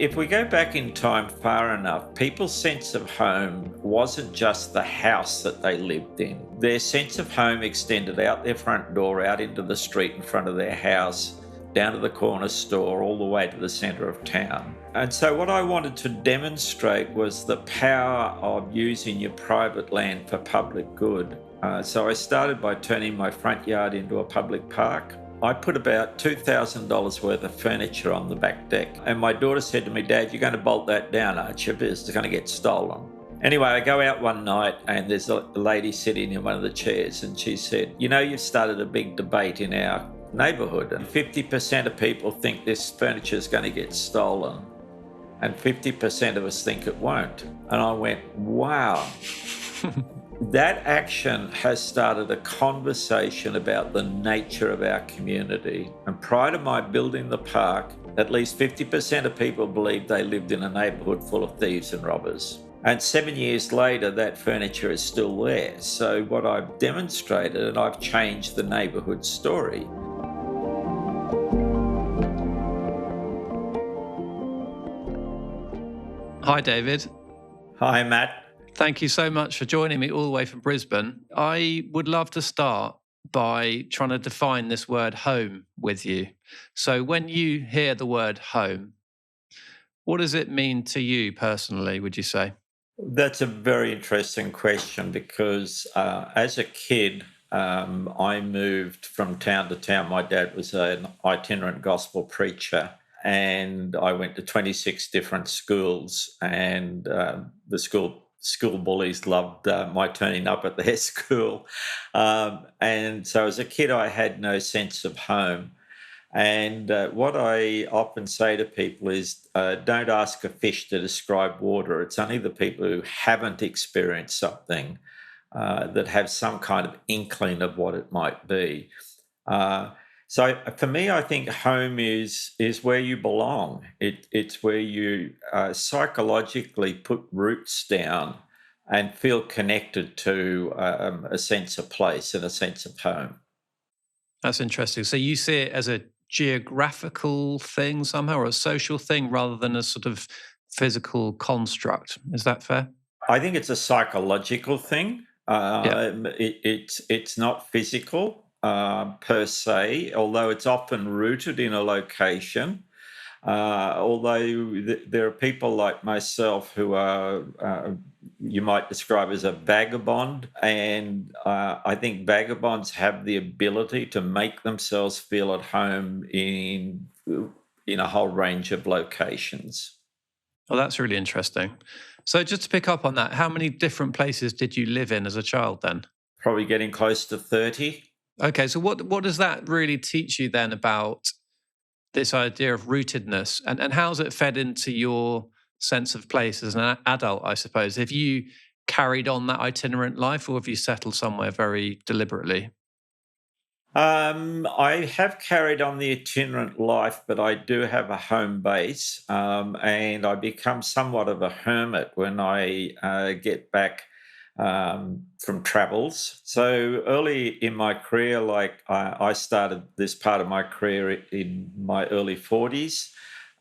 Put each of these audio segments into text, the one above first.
If we go back in time far enough, people's sense of home wasn't just the house that they lived in. Their sense of home extended out their front door, out into the street in front of their house, down to the corner store, all the way to the centre of town. And so what I wanted to demonstrate was the power of using your private land for public good. So I started by turning my front yard into a public park. I put about $2,000 worth of furniture on the back deck. And my daughter said to me, "Dad, you're going to bolt that down, aren't you? Because it's going to get stolen." Anyway, I go out one night and there's a lady sitting in one of the chairs and she said, "You've started a big debate in our neighbourhood and 50% of people think this furniture is going to get stolen and 50% of us think it won't." And I went, wow. That action has started a conversation about the nature of our community. And prior to my building the park, at least 50% of people believed they lived in a neighbourhood full of thieves and robbers. And 7 years later, that furniture is still there. So what I've demonstrated, and I've changed the neighbourhood story. Hi, David. Hi, Matt. Thank you so much for joining me all the way from Brisbane. I would love to start by trying to define this word home with you. So when you hear the word home, what does it mean to you personally, would you say? That's a very interesting question because as a kid, I moved from town to town. My dad was an itinerant gospel preacher, and I went to 26 different schools, and the school bullies loved my turning up at their school. And so as a kid, I had no sense of home. And what I often say to people is don't ask a fish to describe water. It's only the people who haven't experienced something that have some kind of inkling of what it might be. So for me, I think home is where you belong. It's where you psychologically put roots down and feel connected to a sense of place and a sense of home. That's interesting. So you see it as a geographical thing somehow, or a social thing rather than a sort of physical construct. Is that fair? I think it's a psychological thing. It's not physical per se, although it's often rooted in a location. Although there are people like myself who are, you might describe as a vagabond, and I think vagabonds have the ability to make themselves feel at home in a whole range of locations. Oh, that's really interesting. So just to pick up on that, how many different places did you live in as a child then? Probably getting close to 30. Okay, so what does that really teach you then about this idea of rootedness, and how's it fed into your sense of place as an adult, I suppose? Have you carried on that itinerant life, or have you settled somewhere very deliberately? I have carried on the itinerant life, but I do have a home base, and I become somewhat of a hermit when I get back from travels. So early in my career, I started this part of my career in my early 40s,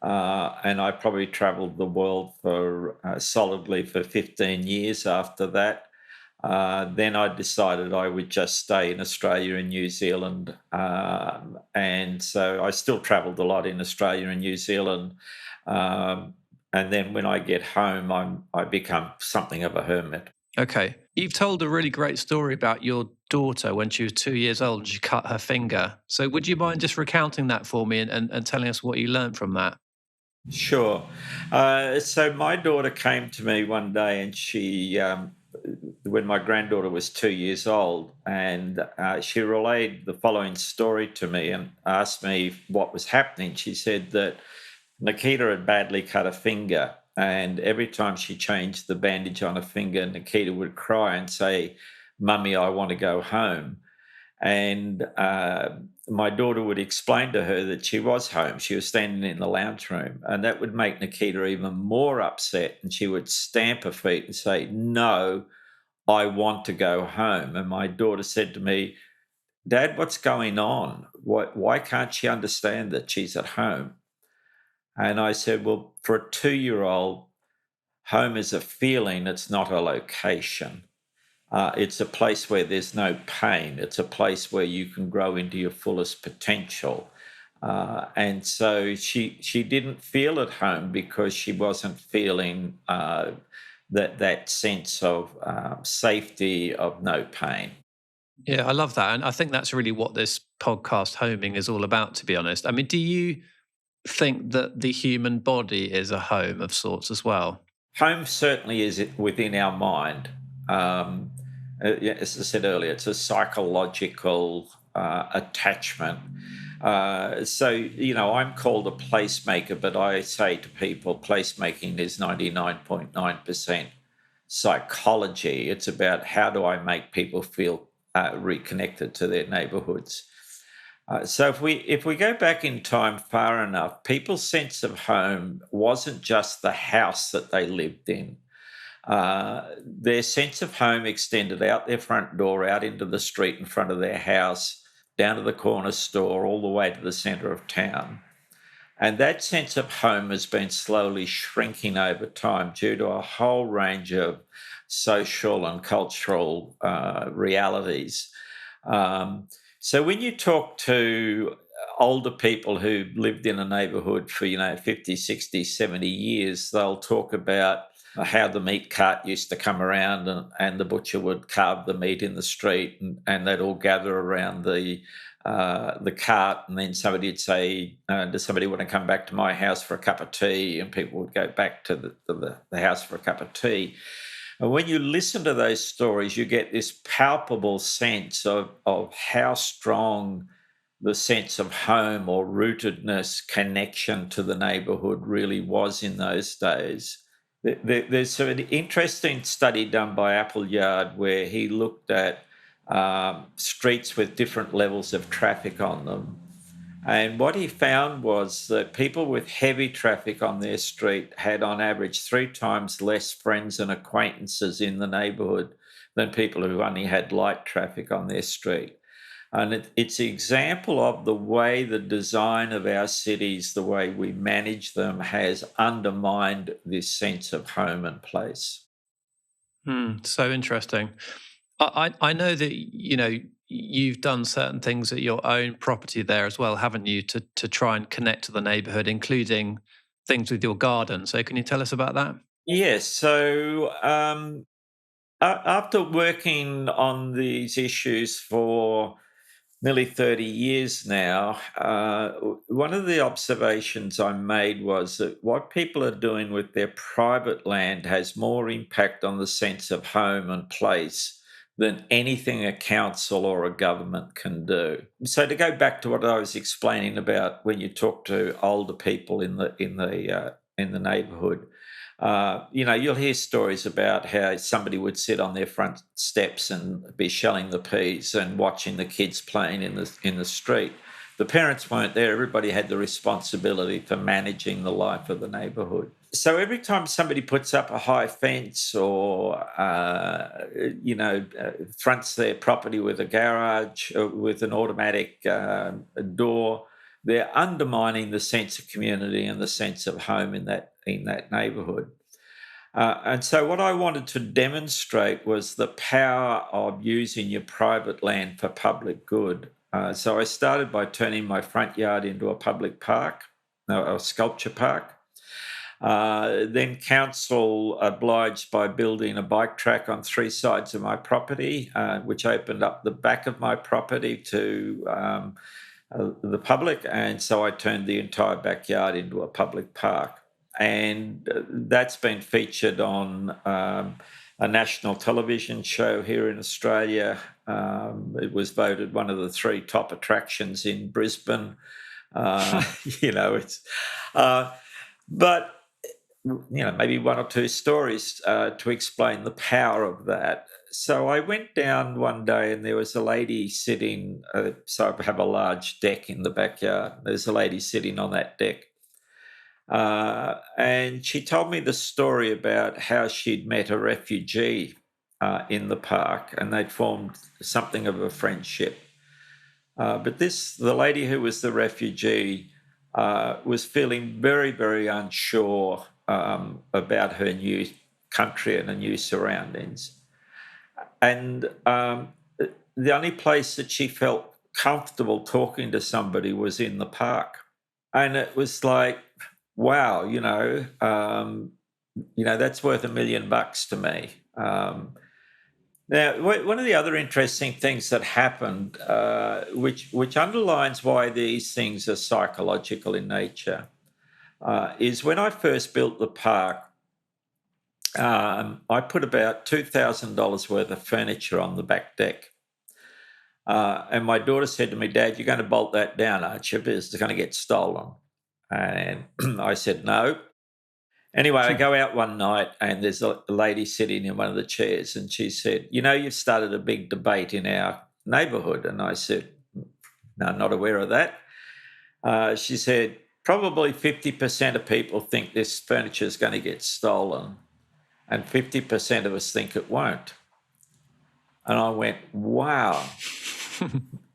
and I probably traveled the world for solidly for 15 years after that. Then I decided I would just stay in Australia and New Zealand. And so I still traveled a lot in Australia and New Zealand. And then when I get home, I become something of a hermit. Okay. You've told a really great story about your daughter when she was 2 years old and she cut her finger. So would you mind just recounting that for me and telling us what you learned from that? Sure. So my daughter came to me one day and when my granddaughter was 2 years old, and she relayed the following story to me and asked me what was happening. She said that Nikita had badly cut a finger, and every time she changed the bandage on a finger, Nikita would cry and say, "Mummy, I want to go home." And my daughter would explain to her that she was home. She was standing in the lounge room, and that would make Nikita even more upset. And she would stamp her feet and say, "No, I want to go home." And my daughter said to me, "Dad, what's going on? Why can't she understand that she's at home?" And I said, well, for a 2-year-old, home is a feeling, it's not a location. It's a place where there's no pain. It's a place where you can grow into your fullest potential. And so she didn't feel at home because she wasn't feeling that sense of safety, of no pain. Yeah, I love that. And I think that's really what this podcast homing is all about, to be honest. I mean, do you think that the human body is a home of sorts as well? Home certainly is within our mind. Um, yeah, as I said earlier, it's a psychological attachment. I'm called a placemaker, but I say to people, placemaking is 99.9% psychology. It's about how do I make people feel reconnected to their neighborhoods. So if we go back in time far enough, people's sense of home wasn't just the house that they lived in. Their sense of home extended out their front door, out into the street in front of their house, down to the corner store, all the way to the centre of town. And that sense of home has been slowly shrinking over time due to a whole range of social and cultural realities. Um, so when you talk to older people who lived in a neighbourhood for 50, 60, 70 years, they'll talk about how the meat cart used to come around, and the butcher would carve the meat in the street, and they'd all gather around the cart, and then somebody would say, does somebody want to come back to my house for a cup of tea? And people would go back to the house for a cup of tea. And when you listen to those stories, you get this palpable sense of how strong the sense of home or rootedness, connection to the neighbourhood really was in those days. There's an interesting study done by Appleyard where he looked at streets with different levels of traffic on them. And what he found was that people with heavy traffic on their street had, on average, 3 times less friends and acquaintances in the neighbourhood than people who only had light traffic on their street. And it's an example of the way the design of our cities, the way we manage them, has undermined this sense of home and place. So interesting. I know that you've done certain things at your own property there as well, haven't you, to try and connect to the neighbourhood, including things with your garden. So can you tell us about that? Yes. So after working on these issues for nearly 30 years now, one of the observations I made was that what people are doing with their private land has more impact on the sense of home and place than anything a council or a government can do. So to go back to what I was explaining about when you talk to older people in the neighbourhood, you'll hear stories about how somebody would sit on their front steps and be shelling the peas and watching the kids playing in the street. The parents weren't there. Everybody had the responsibility for managing the life of the neighbourhood. So every time somebody puts up a high fence or, fronts their property with a garage with an automatic door, they're undermining the sense of community and the sense of home in that neighbourhood. And so, what I wanted to demonstrate was the power of using your private land for public good. So, I started by turning my front yard into a public park, no, a sculpture park. Then, council obliged by building a bike track on 3 sides of my property, which opened up the back of my property to the public. And so, I turned the entire backyard into a public park. And that's been featured on a national television show here in Australia. It was voted one of the 3 top attractions in Brisbane. It's but maybe one or two stories to explain the power of that. So I went down one day and there was a lady sitting. So I have a large deck in the backyard. There's a lady sitting on that deck. And she told me the story about how she'd met a refugee in the park and they'd formed something of a friendship. But the lady who was the refugee was feeling very, very unsure about her new country and her new surroundings. And the only place that she felt comfortable talking to somebody was in the park. And it was like, wow, that's worth $1,000,000 to me. Now, one of the other interesting things that happened, which underlines why these things are psychological in nature, is when I first built the park, I put about $2,000 worth of furniture on the back deck. And my daughter said to me, "Dad, you're going to bolt that down, aren't you? Because it's going to get stolen." And I said, "No." Anyway, I go out one night and there's a lady sitting in one of the chairs and she said, "You've started a big debate in our neighbourhood." And I said, "No, I'm not aware of that." She said, "Probably 50% of people think this furniture is going to get stolen and 50% of us think it won't." And I went, wow.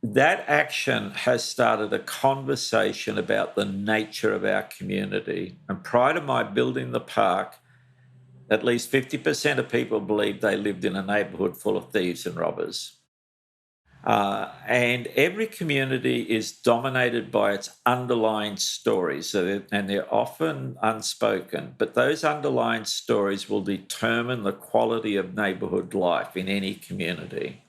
That action has started a conversation about the nature of our community. And prior to my building the park, at least 50% of people believed they lived in a neighbourhood full of thieves and robbers. And every community is dominated by its underlying stories, and they're often unspoken. But those underlying stories will determine the quality of neighbourhood life in any community.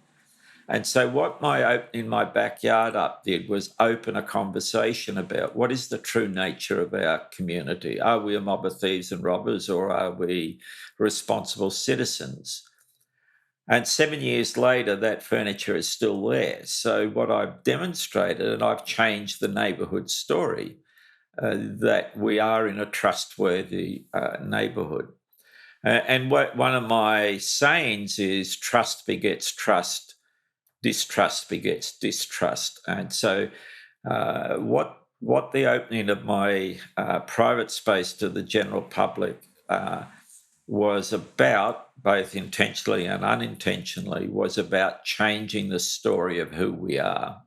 And so what my opening my backyard up did was open a conversation about what is the true nature of our community. Are we a mob of thieves and robbers, or are we responsible citizens? And 7 years later, that furniture is still there. So what I've demonstrated, and I've changed the neighbourhood story, that we are in a trustworthy neighbourhood. And one of my sayings is trust begets trust. Distrust begets distrust. And so what the opening of my private space to the general public was about, both intentionally and unintentionally, was about changing the story of who we are.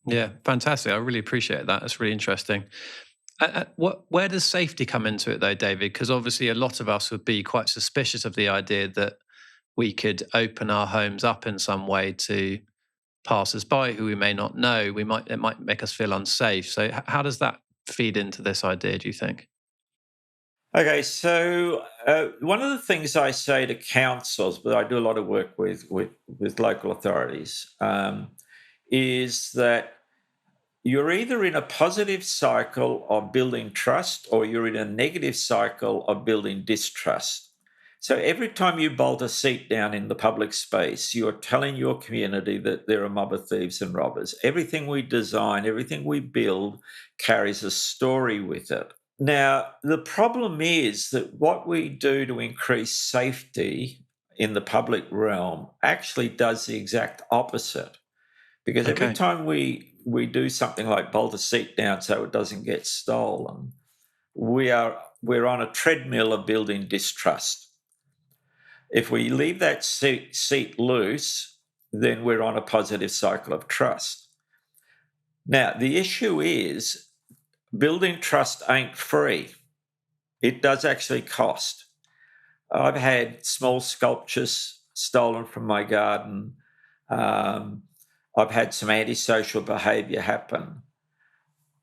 Yeah, fantastic. I really appreciate that. That's really interesting. Where does safety come into it, though, David? Because obviously a lot of us would be quite suspicious of the idea that we could open our homes up in some way to passers-by who we may not know. It might make us feel unsafe. So how does that feed into this idea, do you think? Okay, so one of the things I say to councils, but I do a lot of work with local authorities, is that you're either in a positive cycle of building trust or you're in a negative cycle of building distrust. So every time you bolt a seat down in the public space, you're telling your community that they're a mob of thieves and robbers. Everything we design, everything we build carries a story with it. Now, the problem is that what we do to increase safety in the public realm actually does the exact opposite. Because every time we do something like bolt a seat down so it doesn't get stolen, we're on a treadmill of building distrust. If we leave that seat loose, then we're on a positive cycle of trust. Now, the issue is building trust ain't free. It does actually cost. I've had small sculptures stolen from my garden. I've had some anti-social behaviour happen.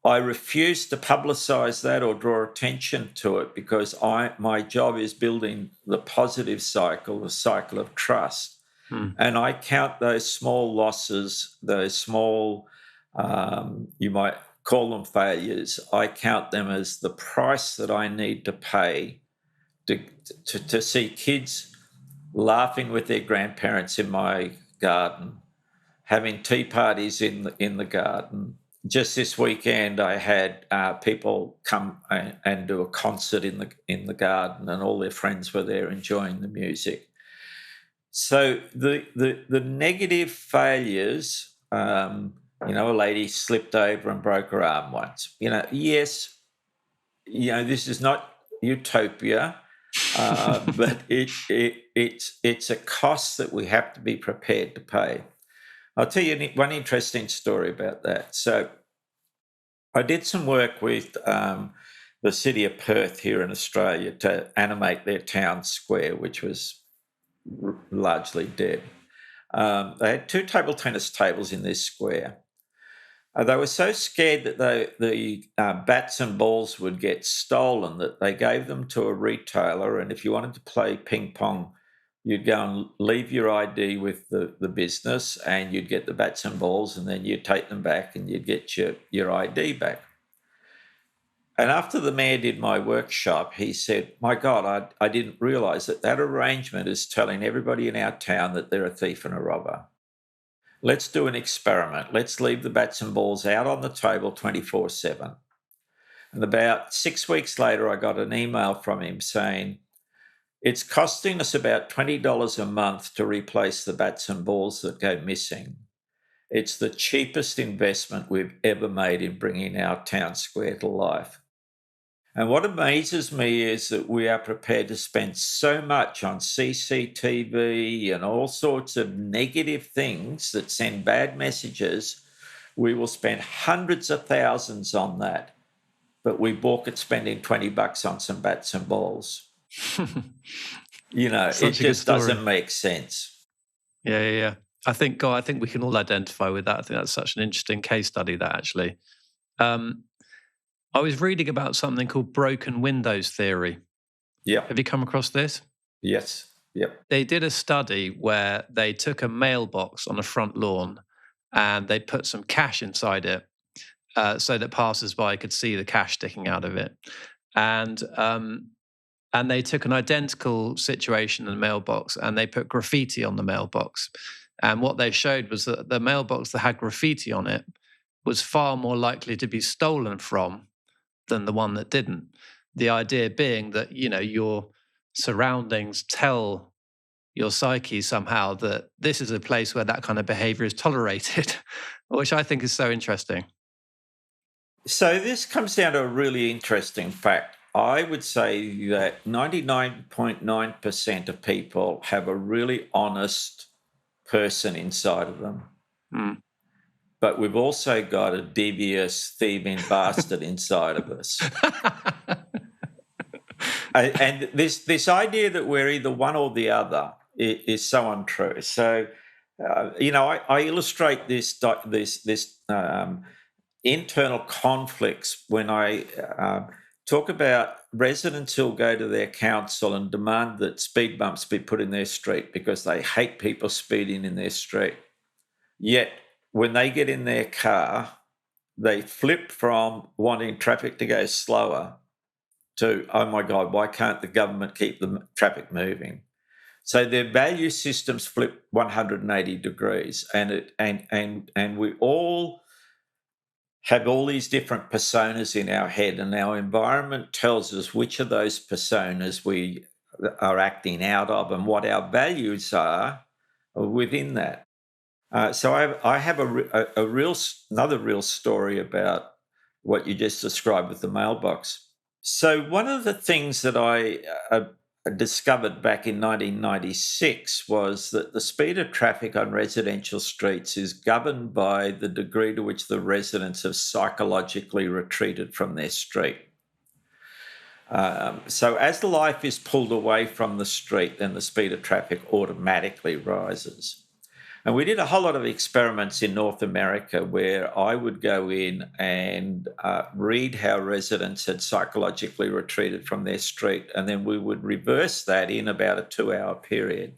I refuse to publicise that or draw attention to it because my job is building the positive cycle, the cycle of trust. And I count those small losses, those small, you might call them failures, I count them as the price that I need to pay to see kids laughing with their grandparents in my garden, having tea parties in the garden. Just this weekend, I had people come and do a concert in the garden, and all their friends were there enjoying the music. So the negative failures, a lady slipped over and broke her arm once. Yes, this is not utopia, but it's a cost that we have to be prepared to pay. I'll tell you one interesting story about that. So I did some work with the city of Perth here in Australia to animate their town square, which was largely dead. They had two table tennis tables in this square. They were so scared that the bats and balls would get stolen that they gave them to a retailer. And if you wanted to play ping pong, you'd go and leave your ID with the business and you'd get the bats and balls, and then you'd take them back and you'd get your ID back. And after the mayor did my workshop, he said, "My God, I didn't realize that arrangement is telling everybody in our town that they're a thief and a robber. Let's do an experiment. Let's leave the bats and balls out on the table 24/7." And about 6 weeks later, I got an email from him saying, "It's costing us about $20 a month to replace the bats and balls that go missing. It's the cheapest investment we've ever made in bringing our town square to life." And what amazes me is that we are prepared to spend so much on CCTV and all sorts of negative things that send bad messages. We will spend hundreds of thousands on that, but we balk at spending $20 on some bats and balls. It Such a good just story. doesn't make sense. Yeah. I think we can all identify with that. I think that's such an interesting case study, that actually. I was reading about something called broken windows theory. Yeah. Have you come across this? Yes. Yep. They did a study where they took a mailbox on a front lawn and they put some cash inside it so that passers-by could see the cash sticking out of it. And they took an identical situation in the mailbox and they put graffiti on the mailbox. And what they showed was that the mailbox that had graffiti on it was far more likely to be stolen from than the one that didn't. The idea being that, your surroundings tell your psyche somehow that this is a place where that kind of behavior is tolerated, which I think is so interesting. So this comes down to a really interesting fact. I would say that 99.9% of people have a really honest person inside of them. Mm. But we've also got a devious, thieving bastard inside of us. And this idea that we're either one or the other is so untrue. So, I illustrate this internal conflicts when I talk about residents who'll go to their council and demand that speed bumps be put in their street because they hate people speeding in their street. Yet, when they get in their car, they flip from wanting traffic to go slower to, oh my God, why can't the government keep the traffic moving? So their value systems flip 180 degrees, and we all have all these different personas in our head, and our environment tells us which of those personas we are acting out of and what our values are within that. So I have another real story about what you just described with the mailbox. So one of the things that I discovered back in 1996 was that the speed of traffic on residential streets is governed by the degree to which the residents have psychologically retreated from their street. So as the life is pulled away from the street, then the speed of traffic automatically rises. And we did a whole lot of experiments in North America where I would go in and read how residents had psychologically retreated from their street. And then we would reverse that in about a 2-hour period.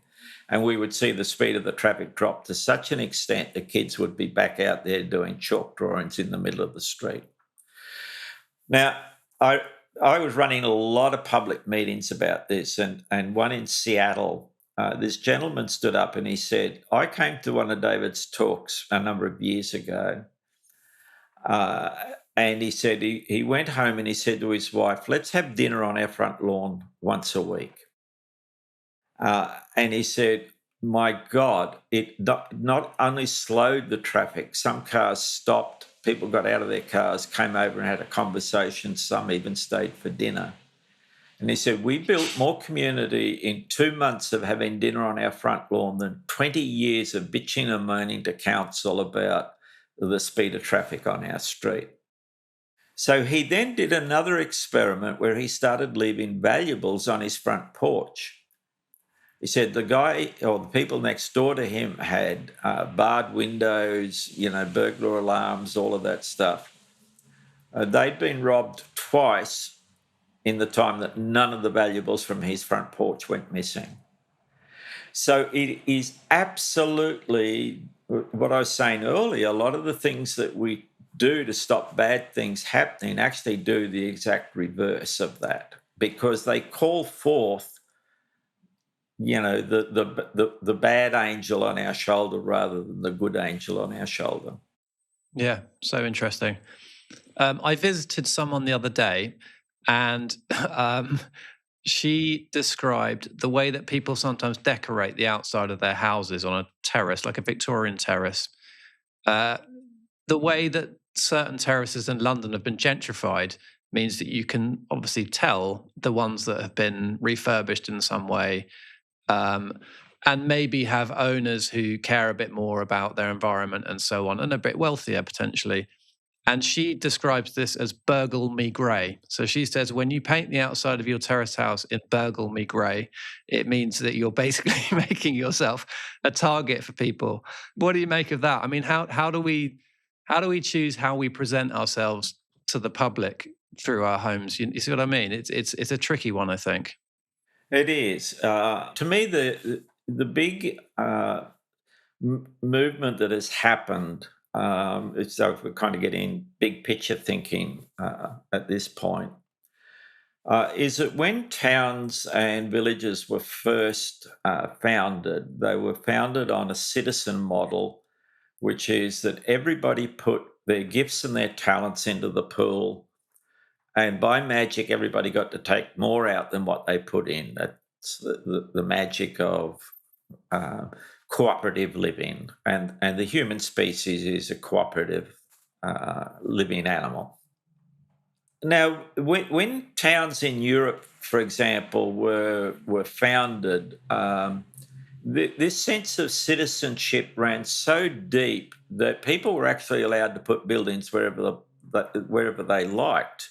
And we would see the speed of the traffic drop to such an extent that kids would be back out there doing chalk drawings in the middle of the street. Now, I was running a lot of public meetings about this, and one in Seattle. This gentleman stood up and he said, I came to one of David's talks a number of years ago. And he said he went home and he said to his wife, let's have dinner on our front lawn once a week. And he said, my God, it not only slowed the traffic, some cars stopped, people got out of their cars, came over and had a conversation, some even stayed for dinner. And he said, we built more community in 2 months of having dinner on our front lawn than 20 years of bitching and moaning to council about the speed of traffic on our street. So he then did another experiment where he started leaving valuables on his front porch. He said the guy or the people next door to him had barred windows, burglar alarms, all of that stuff. They'd been robbed twice in the time that none of the valuables from his front porch went missing. So it is absolutely what I was saying earlier. A lot of the things that we do to stop bad things happening actually do the exact reverse of that, because they call forth, the bad angel on our shoulder rather than the good angel on our shoulder. Yeah, so interesting. I visited someone the other day, and she described the way that people sometimes decorate the outside of their houses on a terrace, like a Victorian terrace. The way that certain terraces in London have been gentrified means that you can obviously tell the ones that have been refurbished in some way, and maybe have owners who care a bit more about their environment and so on, and a bit wealthier potentially. And she describes this as burgle me grey. So she says, when you paint the outside of your terrace house in burgle me grey, it means that you're basically making yourself a target for people. What do you make of that? I mean, how do we choose how we present ourselves to the public through our homes? You see what I mean? It's a tricky one, I think. It is. To me, the big movement that has happened, so if we're kind of getting big picture thinking at this point, is that when towns and villages were first founded, they were founded on a citizen model, which is that everybody put their gifts and their talents into the pool, and by magic, everybody got to take more out than what they put in. That's the magic of cooperative living, and the human species is a cooperative living animal. Now, when towns in Europe, for example, were founded, this sense of citizenship ran so deep that people were actually allowed to put buildings wherever they liked.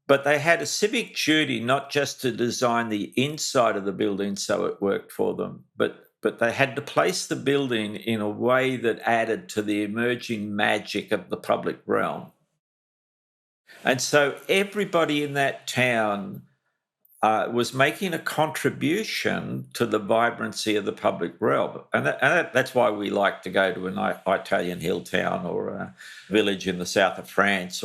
But they had a civic duty not just to design the inside of the building so it worked for them, but they had to place the building in a way that added to the emerging magic of the public realm. And so everybody in that town was making a contribution to the vibrancy of the public realm. And that's why we like to go to an Italian hill town or a village in the south of France,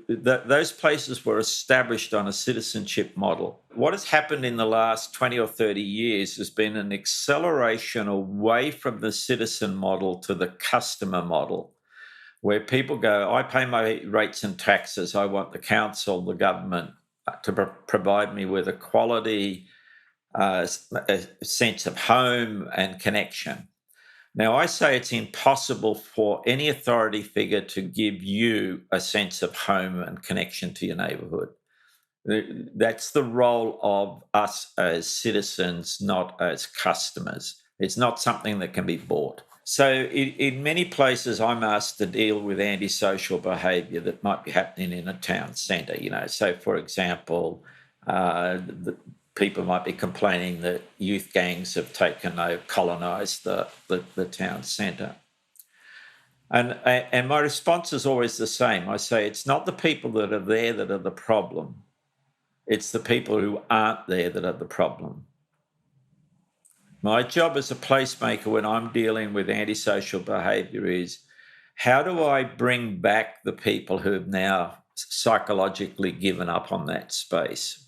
those places were established on a citizenship model. What has happened in the last 20 or 30 years has been an acceleration away from the citizen model to the customer model, where people go, I pay my rates and taxes, I want the council, the government to provide me with a quality a sense of home and connection. Now, I say it's impossible for any authority figure to give you a sense of home and connection to your neighbourhood. That's the role of us as citizens, not as customers. It's not something that can be bought. So in many places, I'm asked to deal with antisocial behaviour that might be happening in a town centre. So for example, people might be complaining that youth gangs have colonised the town centre. And my response is always the same. I say it's not the people that are there that are the problem. It's the people who aren't there that are the problem. My job as a placemaker when I'm dealing with antisocial behaviour is, how do I bring back the people who have now psychologically given up on that space?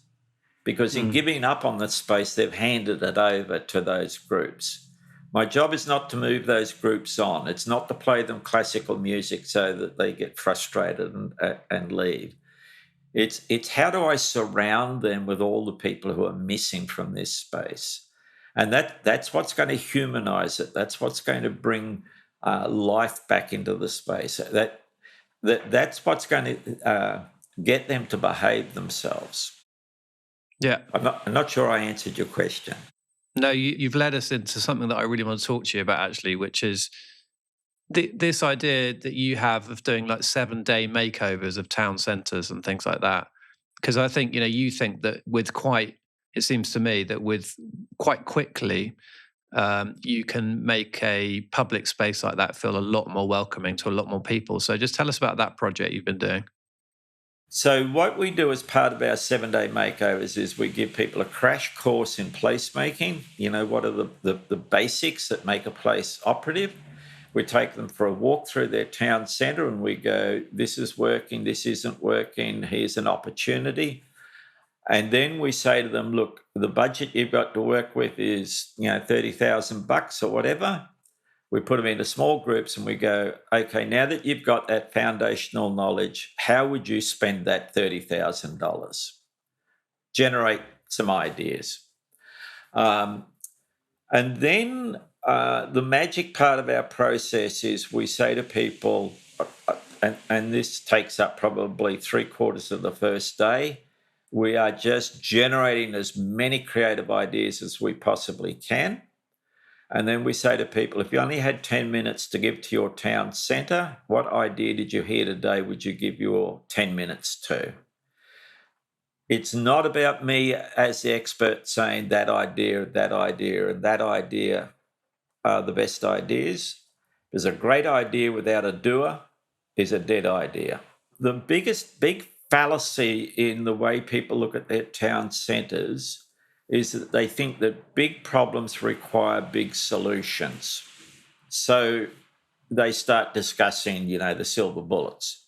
Because in giving up on the space, they've handed it over to those groups. My job is not to move those groups on. It's not to play them classical music so that they get frustrated and leave. It's how do I surround them with all the people who are missing from this space? And that's what's going to humanize it. That's what's going to bring life back into the space. That's what's going to get them to behave themselves. Yeah. I'm not sure I answered your question. No, you've led us into something that I really want to talk to you about, actually, which is This idea that you have of doing like 7-day makeovers of town centres and things like that, because I think, you think that it seems to me that with quite quickly, you can make a public space like that feel a lot more welcoming to a lot more people. So just tell us about that project you've been doing. So what we do as part of our 7-day makeovers is we give people a crash course in placemaking. What are the basics that make a place operative? We take them for a walk through their town centre and we go, this is working, this isn't working, here's an opportunity. And then we say to them, look, the budget you've got to work with is, $30,000 or whatever. We put them into small groups and we go, okay, now that you've got that foundational knowledge, how would you spend that $30,000? Generate some ideas. And then the magic part of our process is we say to people, and this takes up probably 3/4 of the first day, we are just generating as many creative ideas as we possibly can. And then we say to people, if you only had 10 minutes to give to your town centre, what idea did you hear today would you give your 10 minutes to? It's not about me as the expert saying that idea, and that idea are the best ideas. There's a great idea without a doer is a dead idea. The big fallacy in the way people look at their town centres is that they think that big problems require big solutions. So they start discussing, the silver bullets.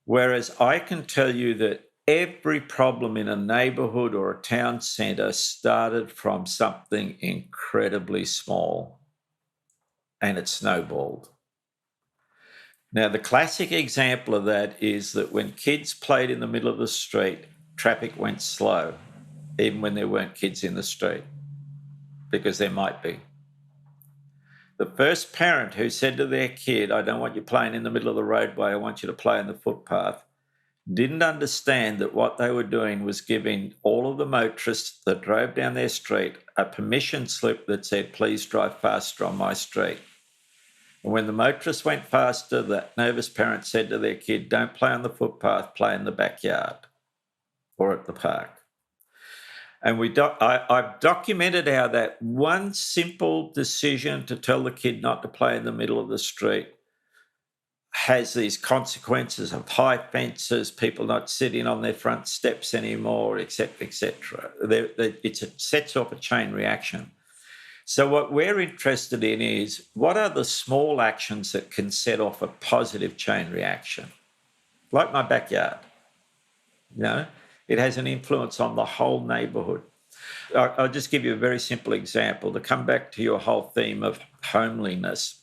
Whereas I can tell you that every problem in a neighbourhood or a town centre started from something incredibly small and it snowballed. Now, the classic example of that is that when kids played in the middle of the street, traffic went slow, even when there weren't kids in the street, because there might be. The first parent who said to their kid, I don't want you playing in the middle of the roadway, I want you to play on the footpath, didn't understand that what they were doing was giving all of the motorists that drove down their street a permission slip that said, please drive faster on my street. And when the motorists went faster, that nervous parent said to their kid, don't play on the footpath, play in the backyard or at the park. And I've documented how that one simple decision to tell the kid not to play in the middle of the street has these consequences of high fences, people not sitting on their front steps anymore, et cetera. It sets off a chain reaction. So what we're interested in is what are the small actions that can set off a positive chain reaction? Like my backyard, it has an influence on the whole neighbourhood. I'll just give you a very simple example to come back to your whole theme of homeliness.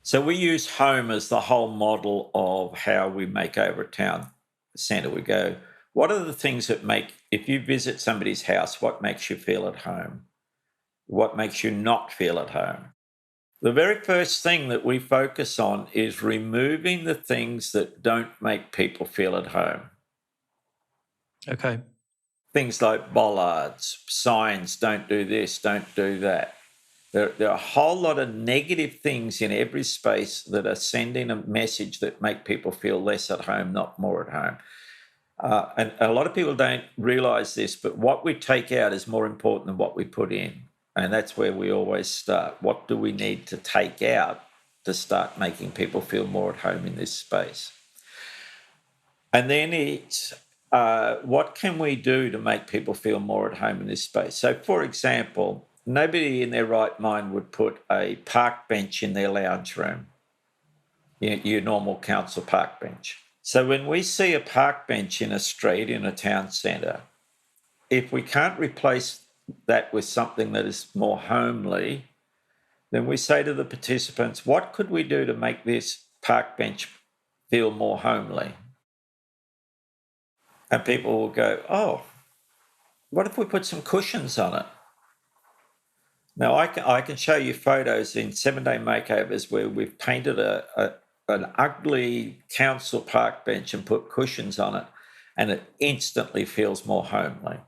So we use home as the whole model of how we make over a town centre. We go, what are the things that if you visit somebody's house, what makes you feel at home? What makes you not feel at home? The very first thing that we focus on is removing the things that don't make people feel at home. Okay. Things like bollards, signs, don't do this, don't do that. There are a whole lot of negative things in every space that are sending a message that make people feel less at home, not more at home. And a lot of people don't realise this, but what we take out is more important than what we put in. And that's where we always start. What do we need to take out to start making people feel more at home in this space? And then it's what can we do to make people feel more at home in this space? So, for example, nobody in their right mind would put a park bench in their lounge room, your normal council park bench. So when we see a park bench in a street, in a town centre, if we can't replace that with something that is more homely, then we say to the participants, what could we do to make this park bench feel more homely? And people will go, oh, what if we put some cushions on it? Now, I can show you photos in 7-day makeovers where we've painted an ugly council park bench and put cushions on it, and it instantly feels more homely.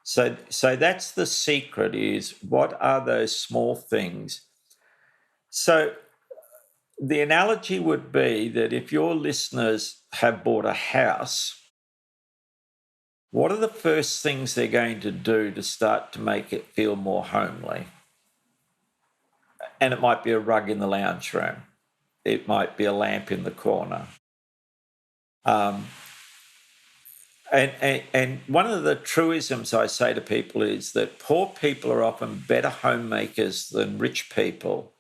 So that's the secret, is what are those small things? So the analogy would be that if your listeners have bought a house, what are the first things they're going to do to start to make it feel more homely? And it might be a rug in the lounge room. It might be a lamp in the corner. Um, and one of the truisms I say to people is that poor people are often better homemakers than rich people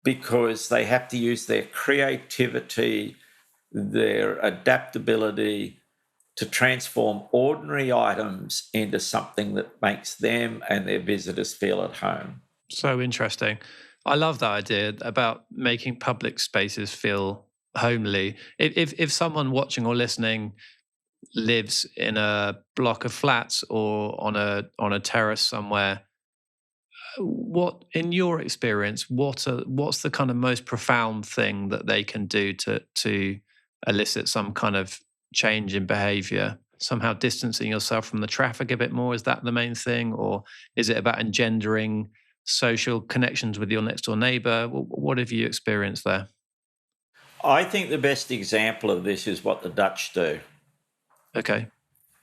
because they have to use their creativity, their adaptability to transform ordinary items into something that makes them and their visitors feel at home. So interesting. I love that idea about making public spaces feel homely. If someone watching or listening lives in a block of flats or on a terrace somewhere, what, in your experience, what's the kind of most profound thing that they can do to elicit some kind of change in behavior? Somehow distancing yourself from the traffic a bit more, is that the main thing, or is it about engendering social connections with your next door neighbor? What have you experienced there? I think the best example of this is what the Dutch do. Okay.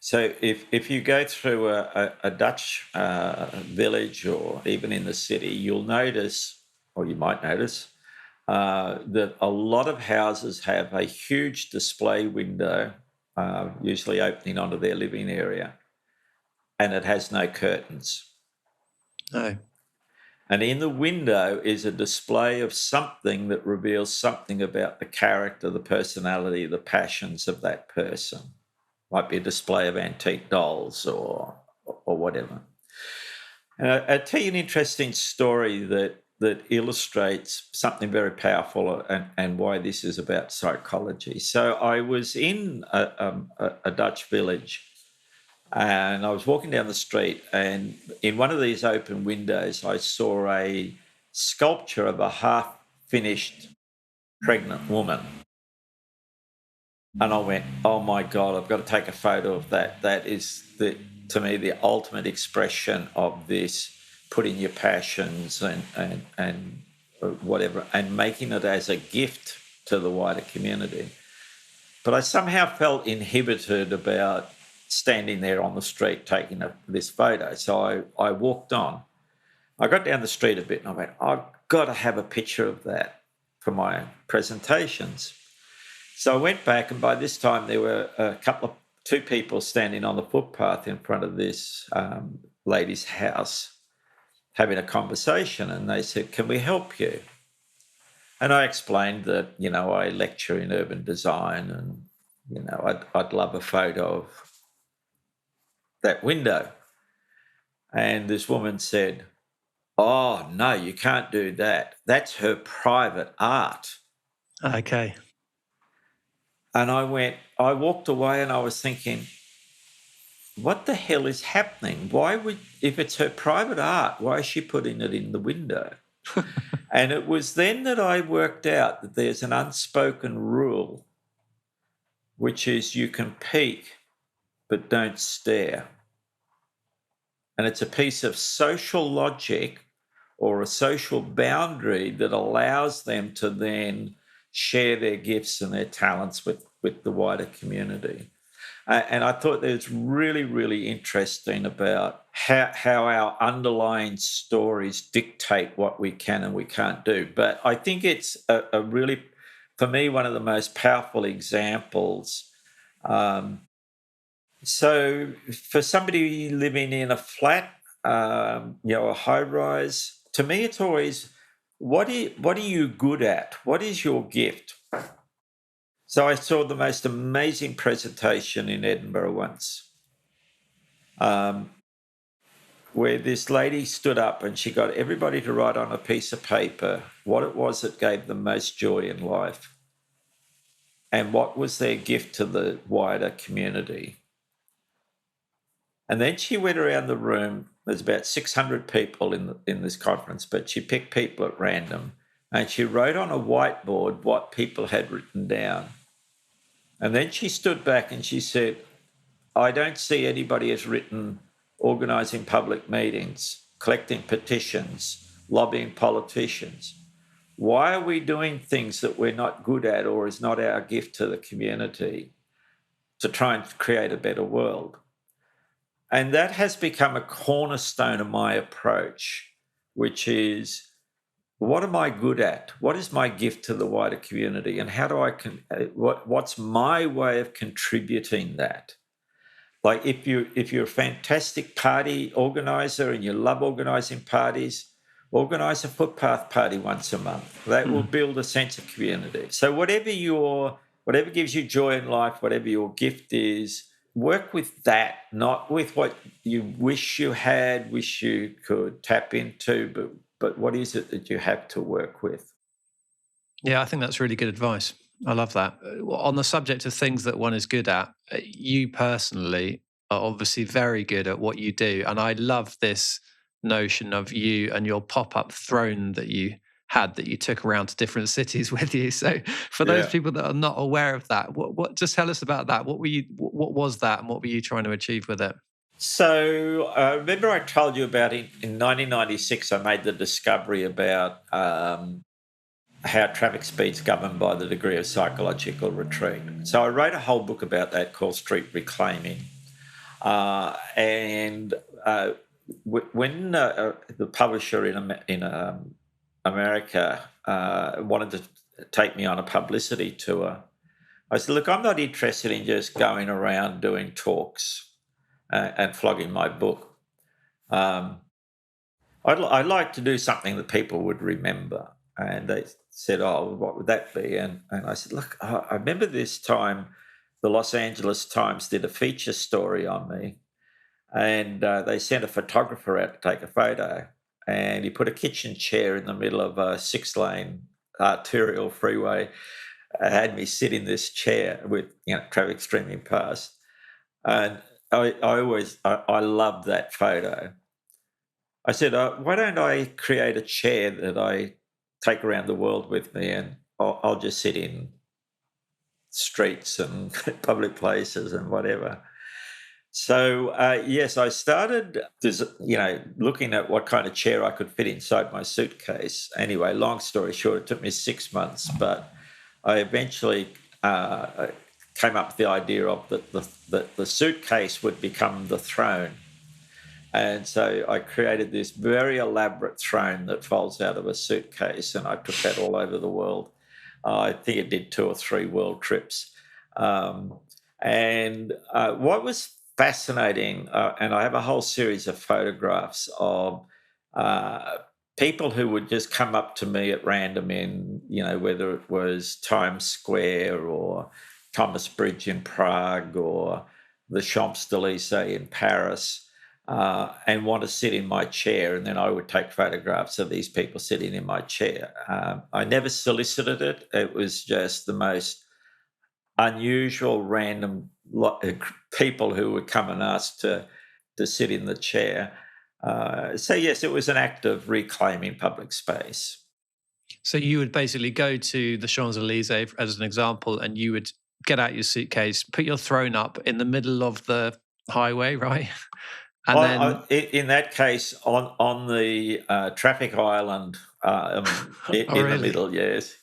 So if you go through a Dutch village or even in the city, you'll notice, or you might notice, that a lot of houses have a huge display window, usually opening onto their living area, and it has no curtains. No. And in the window is a display of something that reveals something about the character, the personality, the passions of that person. Might be a display of antique dolls or whatever. And I'll tell you an interesting story that illustrates something very powerful and why this is about psychology. So I was in a Dutch village and I was walking down the street, and in one of these open windows, I saw a sculpture of a half-finished pregnant woman. And I went, oh my God, I've got to take a photo of that. That is, to me, the ultimate expression of this, putting your passions and whatever, and making it as a gift to the wider community. But I somehow felt inhibited about standing there on the street taking this photo. So I walked on. I got down the street a bit and I went, I've got to have a picture of that for my presentations. So I went back, and by this time there were two people standing on the footpath in front of this lady's house having a conversation, and they said, can we help you? And I explained that, I lecture in urban design and, I'd love a photo of that window. And this woman said, oh, no, you can't do that. That's her private art. Okay. And I walked away and I was thinking, what the hell is happening? If it's her private art, why is she putting it in the window? And it was then that I worked out that there's an unspoken rule, which is you can peek, but don't stare. And it's a piece of social logic or a social boundary that allows them to then share their gifts and their talents with the wider community. And I thought that it's really, really interesting about how our underlying stories dictate what we can and we can't do. But I think it's a really, for me, one of the most powerful examples. So for somebody living in a flat, a high rise, to me, it's always, what are you good at? What is your gift? So I saw the most amazing presentation in Edinburgh once, where this lady stood up and she got everybody to write on a piece of paper what it was that gave them most joy in life and what was their gift to the wider community. And then she went around the room. There's about 600 people in this conference, but she picked people at random and she wrote on a whiteboard what people had written down. And then she stood back and she said, I don't see anybody has written organising public meetings, collecting petitions, lobbying politicians. Why are we doing things that we're not good at or is not our gift to the community to try and create a better world? And that has become a cornerstone of my approach, which is, what am I good at? What is my gift to the wider community? And how do what's my way of contributing that? Like if you're a fantastic party organizer and you love organizing parties, organize a footpath party once a month. That will build a sense of community. So whatever gives you joy in life, whatever your gift is, work with that, not with what you wish you had, wish you could tap into, but what is it that you have to work with? Yeah, I think that's really good advice. I love that. On the subject of things that one is good at, you personally are obviously very good at what you do. And I love this notion of you and your pop-up throne that you had, that you took around to different cities with you. So for those people that are not aware of that, what just tell us about that. What was that, and what were you trying to achieve with it? So remember I told you about in 1996, I made the discovery about how traffic speed's governed by the degree of psychological retreat. So I wrote a whole book about that called Street Reclaiming. And when the publisher in America wanted to take me on a publicity tour, I said, look, I'm not interested in just going around doing talks and flogging my book. I'd like to do something that people would remember. And they said, oh, what would that be? And I said, look, I remember this time the Los Angeles Times did a feature story on me, and they sent a photographer out to take a photo, and he put a kitchen chair in the middle of a 6-lane arterial freeway, had me sit in this chair with traffic streaming past. And I loved that photo. I said, why don't I create a chair that I take around the world with me, and I'll just sit in streets and public places and whatever. So, yes, I started looking at what kind of chair I could fit inside my suitcase. Anyway, long story short, it took me 6 months, but I eventually came up with the idea of that the suitcase would become the throne. And so I created this very elaborate throne that folds out of a suitcase, and I took that all over the world. I think it did 2 or 3 world trips. And what was fascinating, and I have a whole series of photographs of people who would just come up to me at random in, whether it was Times Square or Thomas Bridge in Prague or the Champs-Élysées in Paris, and want to sit in my chair, and then I would take photographs of these people sitting in my chair. I never solicited it. It was just the most unusual, random people who would come and ask to sit in the chair. So, yes, it was an act of reclaiming public space. So you would basically go to the Champs-Élysées, as an example, and you would get out your suitcase, put your throne up in the middle of the highway, right? And then, in that case, on the traffic island in the middle, yes.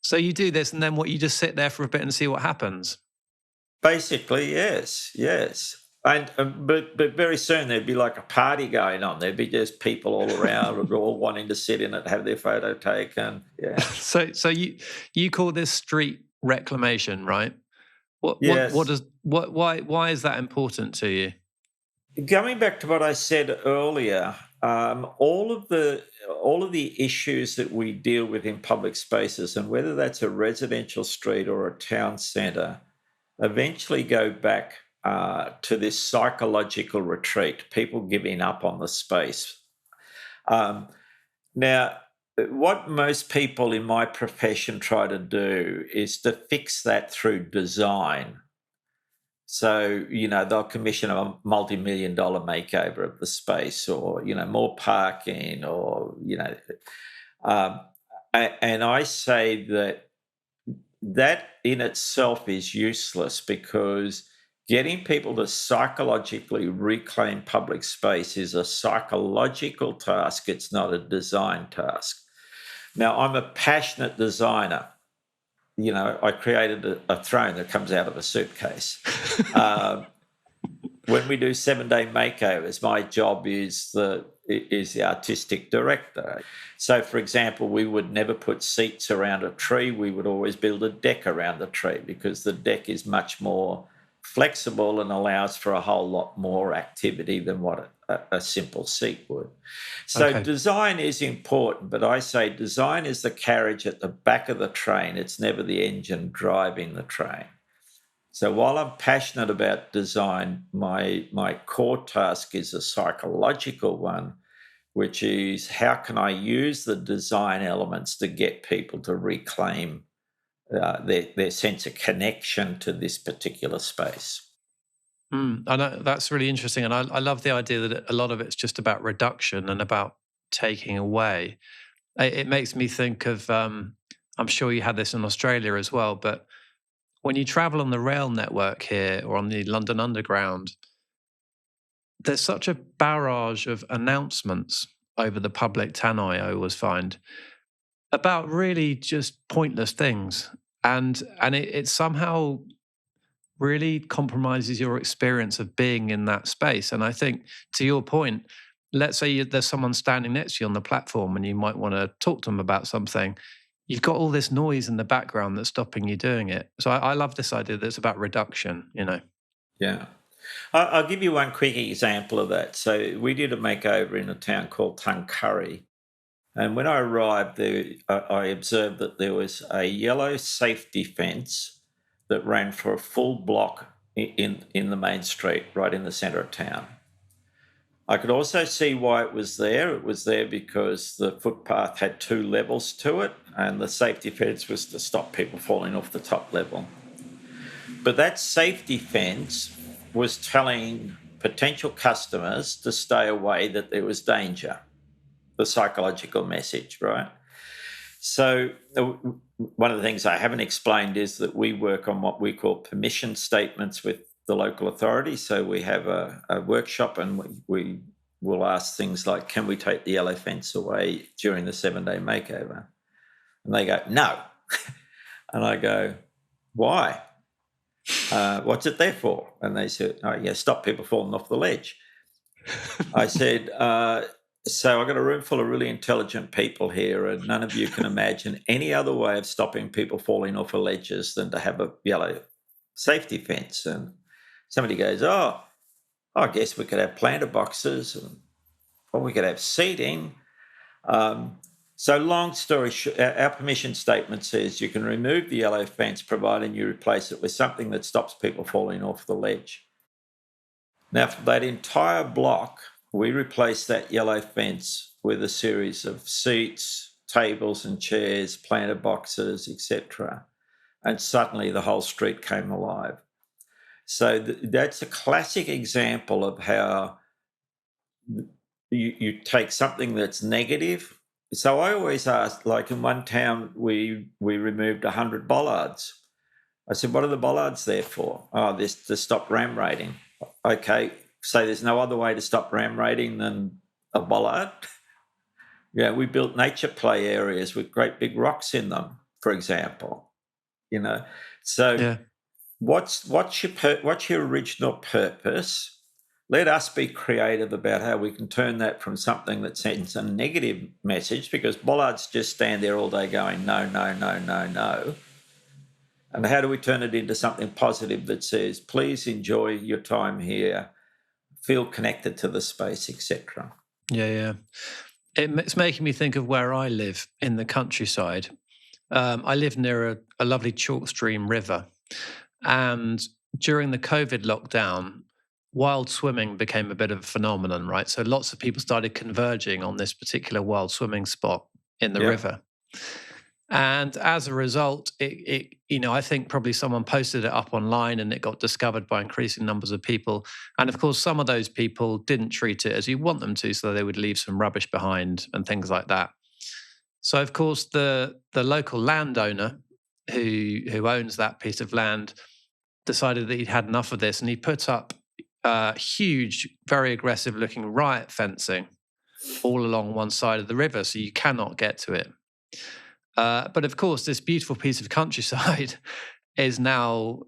So you do this, and then what? You just sit there for a bit and see what happens. Basically, yes. And but very soon there'd be like a party going on. There'd be just people all around, all wanting to sit in it, have their photo taken. Yeah. So you call this street reclamation, right? Yes. Why is that important to you? Going back to what I said earlier, all of the issues that we deal with in public spaces, and whether that's a residential street or a town centre, eventually go back to this psychological retreat, people giving up on the space. Now, what most people in my profession try to do is to fix that through design. So, they'll commission a multi-million-dollar makeover of the space, or, more parking, or, and I say that in itself is useless, because Getting people to psychologically reclaim public space is a psychological task. It's not a design task. Now, I'm a passionate designer. I created a throne that comes out of a suitcase. When we do 7-day makeovers, my job is the artistic director. So, for example, we would never put seats around a tree. We would always build a deck around the tree because the deck is much more flexible and allows for a whole lot more activity than what a simple seat would. So Okay. design is important, but I say design is the carriage at the back of the train. It's never the engine driving the train. So while I'm passionate about design, my core task is a psychological one, which is how can I use the design elements to get people to reclaim their sense of connection to this particular space. I know that's really interesting, and I love the idea that a lot of it's just about reduction and about taking away. It makes me think of, I'm sure you had this in Australia as well, but when you travel on the rail network here or on the London Underground, there's such a barrage of announcements over the public tannoy, I always find, about really just pointless things. And it somehow really compromises your experience of being in that space. And I think, to your point, let's say there's someone standing next to you on the platform and you might want to talk to them about something. You've got all this noise in the background that's stopping you doing it. So I love this idea that it's about reduction, Yeah. I'll give you one quick example of that. So we did a makeover in a town called Tuncurry. And when I arrived there, I observed that there was a yellow safety fence that ran for a full block in the main street, right in the centre of town. I could also see why it was there. It was there because the footpath had 2 levels to it, and the safety fence was to stop people falling off the top level. But that safety fence was telling potential customers to stay away, that there was danger, the psychological message, right? So one of the things I haven't explained is that we work on what we call permission statements with the local authority. So we have a workshop and we will ask things like, can we take the yellow fence away during the 7-day makeover? And they go, no. And I go, why? What's it there for? And they said, oh, yeah, stop people falling off the ledge. I said, so I've got a room full of really intelligent people here, and none of you can imagine any other way of stopping people falling off of ledges than to have a yellow safety fence. And somebody goes, oh, I guess we could have planter boxes, or we could have seating. So long story short, our permission statement says you can remove the yellow fence provided you replace it with something that stops people falling off the ledge. Now, for that entire block, we replaced that yellow fence with a series of seats, tables and chairs, planter boxes, etc. And suddenly the whole street came alive. So that's a classic example of how you take something that's negative. So I always ask, like in one town, we removed 100 bollards. I said, what are the bollards there for? Oh, this to stop ram raiding. Okay, so there's no other way to stop ram raiding than a bollard? Yeah, we built nature play areas with great big rocks in them, for example. So Yeah. what's your original purpose? Let us be creative about how we can turn that from something that sends a negative message, because bollards just stand there all day going, no, no, no, no, no. And how do we turn it into something positive that says, please enjoy your time here, feel connected to the space, etc.? Yeah. It's making me think of where I live in the countryside. I live near a lovely chalk stream river. And during the COVID lockdown, wild swimming became a bit of a phenomenon, right? So lots of people started converging on this particular wild swimming spot in the river. And as a result, I think probably someone posted it up online and it got discovered by increasing numbers of people. And of course, some of those people didn't treat it as you want them to, so they would leave some rubbish behind and things like that. So of course, the local landowner who owns that piece of land decided that he'd had enough of this, and he put up huge, very aggressive-looking riot fencing all along one side of the river, so you cannot get to it. But of course, this beautiful piece of countryside is now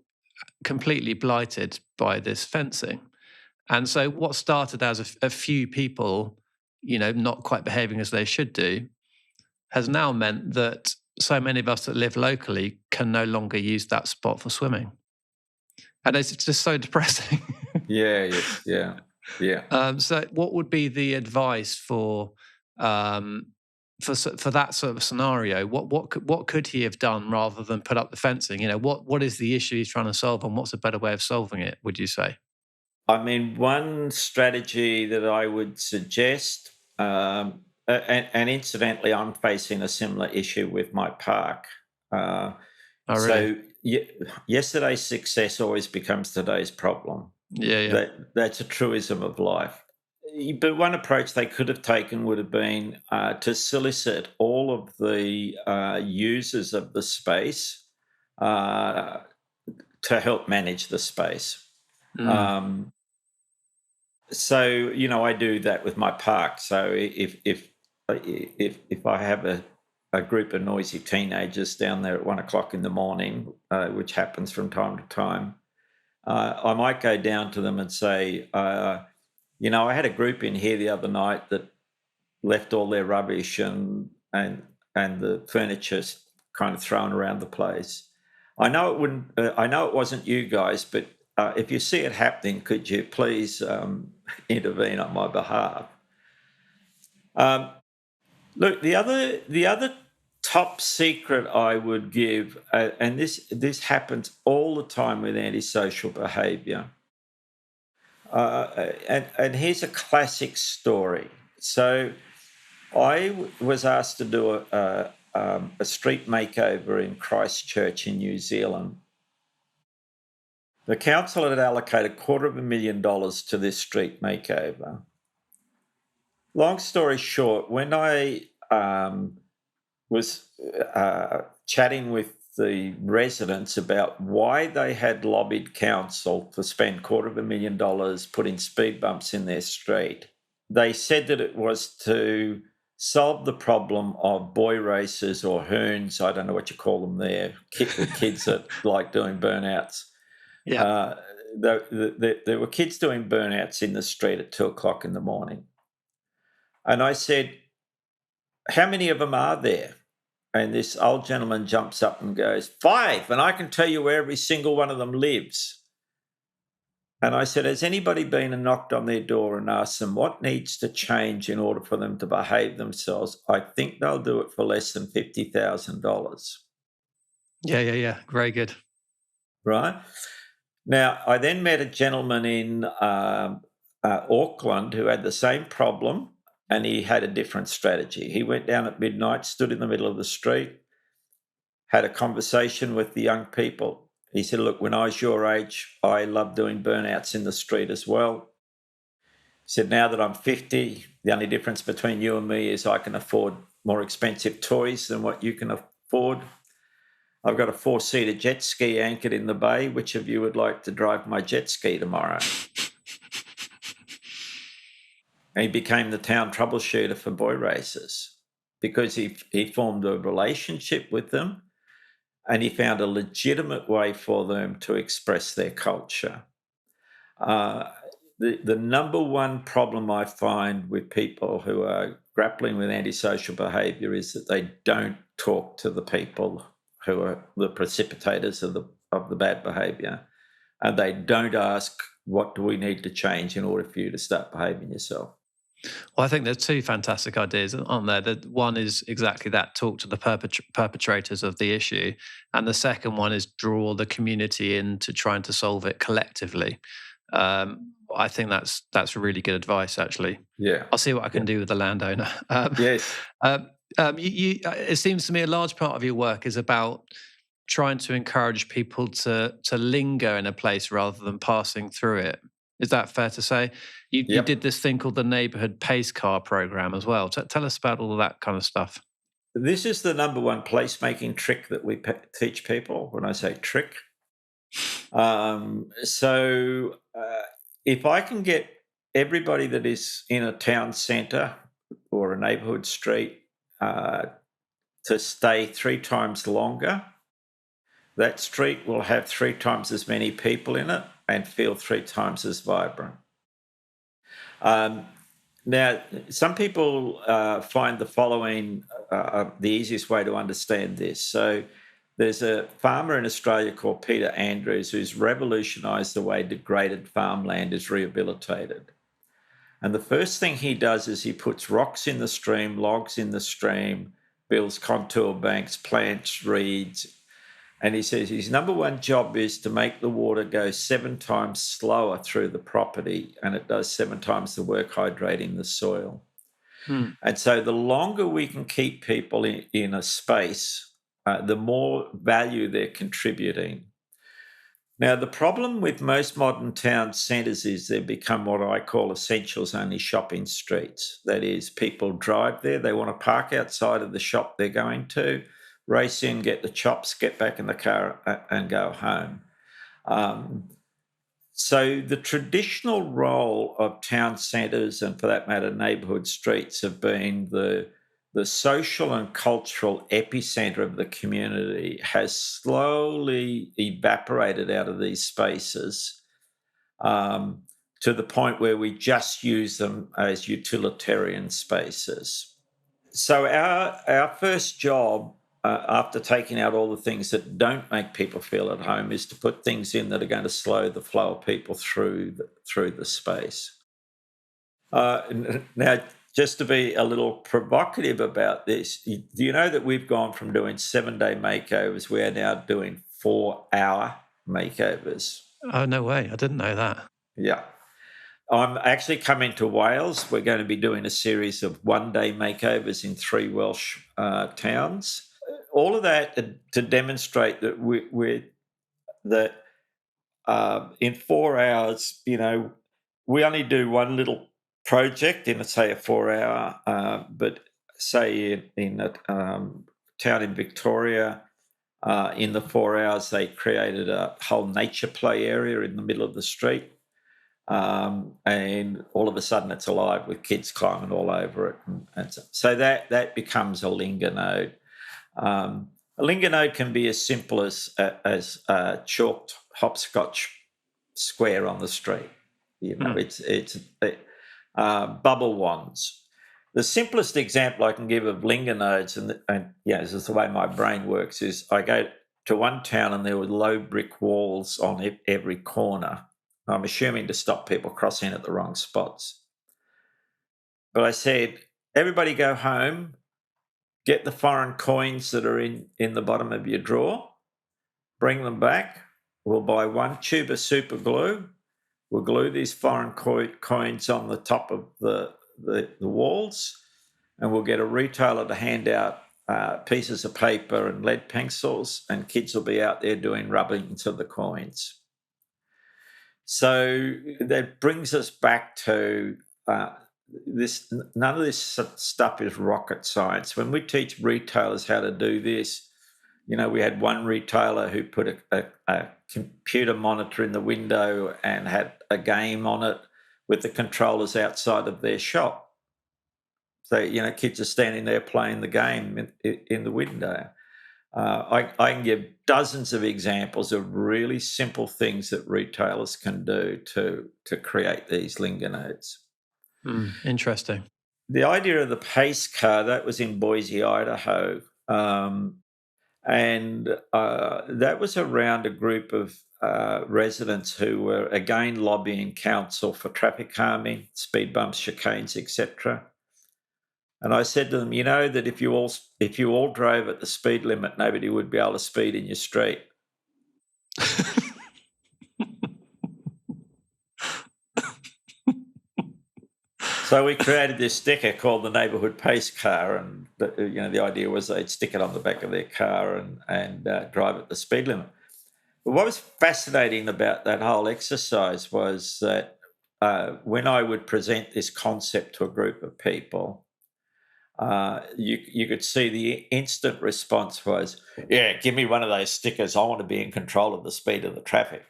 completely blighted by this fencing. And so what started as a few people, not quite behaving as they should do, has now meant that so many of us that live locally can no longer use that spot for swimming. And it's just so depressing. Yeah. So what would be the advice for that sort of scenario? What could he have done rather than put up the fencing? What is the issue he's trying to solve, and what's a better way of solving it, would you say? I mean, one strategy that I would suggest, and incidentally, I'm facing a similar issue with my park. Oh, really? So yesterday's success always becomes today's problem. Yeah. That's a truism of life. But one approach they could have taken would have been to solicit all of the users of the space to help manage the space. So I do that with my park. So if I have a group of noisy teenagers down there at 1:00 in the morning, which happens from time to time, I might go down to them and say, I had a group in here the other night that left all their rubbish and the furniture kind of thrown around the place. I know it wouldn't. I know it wasn't you guys, but if you see it happening, could you please intervene on my behalf? Look, the other top secret I would give, and this happens all the time with antisocial behaviour. And here's a classic story. So I was asked to do a street makeover in Christchurch in New Zealand. The council had allocated $250,000 to this street makeover. Long story short, when I was chatting with the residents about why they had lobbied council to spend $250,000 putting speed bumps in their street, they said that it was to solve the problem of boy racers or hoons, I don't know what you call them there, kids that like doing burnouts. Yeah. There were kids doing burnouts in the street at 2:00 in the morning. And I said, how many of them are there? And this old gentleman jumps up and goes, 5, and I can tell you where every single one of them lives. And I said, has anybody been and knocked on their door and asked them what needs to change in order for them to behave themselves? I think they'll do it for less than $50,000. Yeah. Very good. Right? Now, I then met a gentleman in Auckland who had the same problem, and he had a different strategy. He went down at midnight, stood in the middle of the street, had a conversation with the young people. He said, look, when I was your age, I loved doing burnouts in the street as well. He said, now that I'm 50, the only difference between you and me is I can afford more expensive toys than what you can afford. I've got a 4-seater jet ski anchored in the bay. Which of you would like to drive my jet ski tomorrow? And he became the town troubleshooter for boy racers because he formed a relationship with them and he found a legitimate way for them to express their culture. The number one problem I find with people who are grappling with antisocial behaviour is that they don't talk to the people who are the precipitators of the bad behaviour, and they don't ask, what do we need to change in order for you to start behaving yourself? Well, I think there's 2 fantastic ideas, aren't there? One is exactly that, talk to the perpetrators of the issue. And the second one is draw the community into trying to solve it collectively. I think that's really good advice, actually. Yeah. I'll see what I can do with the landowner. Yes. It seems to me a large part of your work is about trying to encourage people to linger in a place rather than passing through it. Is that fair to say? You did this thing called the Neighbourhood Pace Car program as well. Tell us about all of that kind of stuff. This is the number one placemaking trick that we teach people. When I say trick, So if I can get everybody that is in a town centre or a neighbourhood street to stay 3 times longer, that street will have 3 times as many people in it and feel 3 times as vibrant. Now, some people find the following the easiest way to understand this. So, there's a farmer in Australia called Peter Andrews who's revolutionised the way degraded farmland is rehabilitated. And the first thing he does is he puts rocks in the stream, logs in the stream, builds contour banks, plants reeds, and he says his number one job is to make the water go 7 times slower through the property, and it does 7 times the work hydrating the soil. And so the longer we can keep people in a space, the more value they're contributing. Now, the problem with most modern town centres is they've become what I call essentials only shopping streets. That is, people drive there, they want to park outside of the shop they're going to, race in, get the chops, get back in the car and go home. So the traditional role of town centres, and for that matter, neighbourhood streets, have been the social and cultural epicentre of the community has slowly evaporated out of these spaces to the point where we just use them as utilitarian spaces. So our first job after taking out all the things that don't make people feel at home is to put things in that are going to slow the flow of people through the space. Now, just to be a little provocative about this, do you know that we've gone from doing 7-day makeovers, we are now doing 4-hour makeovers? Oh, no way. I didn't know that. Yeah. I'm actually coming to Wales. We're going to be doing a series of 1-day makeovers in 3 Welsh towns. All of that to demonstrate that in 4 hours, we only do one little project in, say, a 4-hour, but say in a town in Victoria, in the 4 hours they created a whole nature play area in the middle of the street. And all of a sudden it's alive with kids climbing all over it. And so that becomes a linger node. A linger node can be as simple as a chalked hopscotch square on the street. It's bubble wands. The simplest example I can give of linger nodes, and this is the way my brain works, is I go to one town and there were low brick walls on every corner. I'm assuming to stop people crossing at the wrong spots. But I said, everybody go home, get the foreign coins that are in the bottom of your drawer, bring them back. We'll buy 1 tube of super glue. We'll glue these foreign coins on the top of the walls, and we'll get a retailer to hand out pieces of paper and lead pencils, and kids will be out there doing rubbing to the coins. So that brings us back to this. None of this stuff is rocket science. When we teach retailers how to do this, we had one retailer who put a computer monitor in the window and had a game on it with the controllers outside of their shop. So, kids are standing there playing the game in the window. I can give dozens of examples of really simple things that retailers can do to create these linger nodes. Interesting. The idea of the pace car, that was in Boise, Idaho. And that was around a group of residents who were, again, lobbying council for traffic calming, speed bumps, chicanes, etc. And I said to them, that if you all drove at the speed limit, nobody would be able to speed in your street. So we created this sticker called the Neighbourhood Pace Car, and the idea was they'd stick it on the back of their car and drive at the speed limit. But what was fascinating about that whole exercise was that when I would present this concept to a group of people, you could see the instant response was, "Yeah, give me one of those stickers. I want to be in control of the speed of the traffic."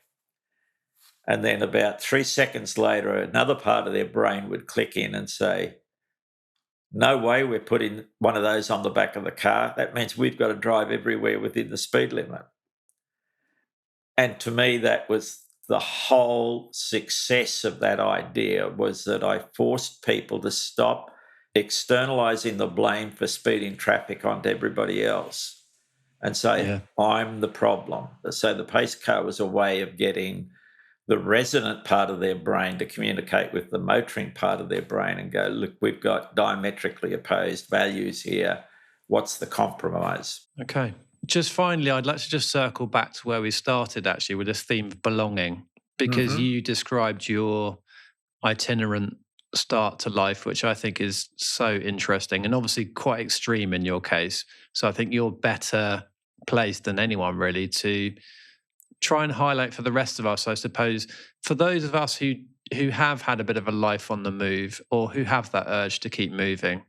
And then about 3 seconds later, another part of their brain would click in and say, "No way, we're putting one of those on the back of the car. That means we've got to drive everywhere within the speed limit." And to me, that was the whole success of that idea, was that I forced people to stop externalizing the blame for speeding traffic onto everybody else and say, Yeah. I'm the problem. So the pace car was a way of getting the resonant part of their brain to communicate with the motoring part of their brain and go, look, we've got diametrically opposed values here. What's the compromise? Okay. Just finally, I'd like to just circle back to where we started actually with this theme of belonging, because Mm-hmm. you described your itinerant start to life, which I think is so interesting and obviously quite extreme in your case. So I think you're better placed than anyone really to try and highlight for the rest of us, I suppose, for those of us who have had a bit of a life on the move or who have that urge to keep moving.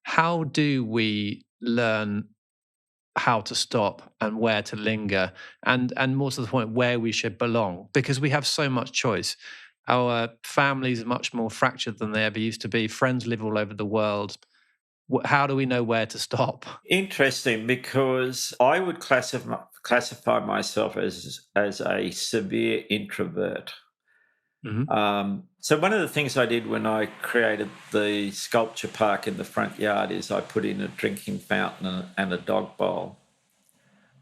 How do we learn how to stop and where to linger, and more to the point, where we should belong? Because we have so much choice. Our families are much more fractured than they ever used to be. Friends live all over the world. How do we know where to stop? Interesting, because I would classify myself as a severe introvert. Hmm. So one of the things I did when I created the sculpture park in the front yard is I put in a drinking fountain and a dog bowl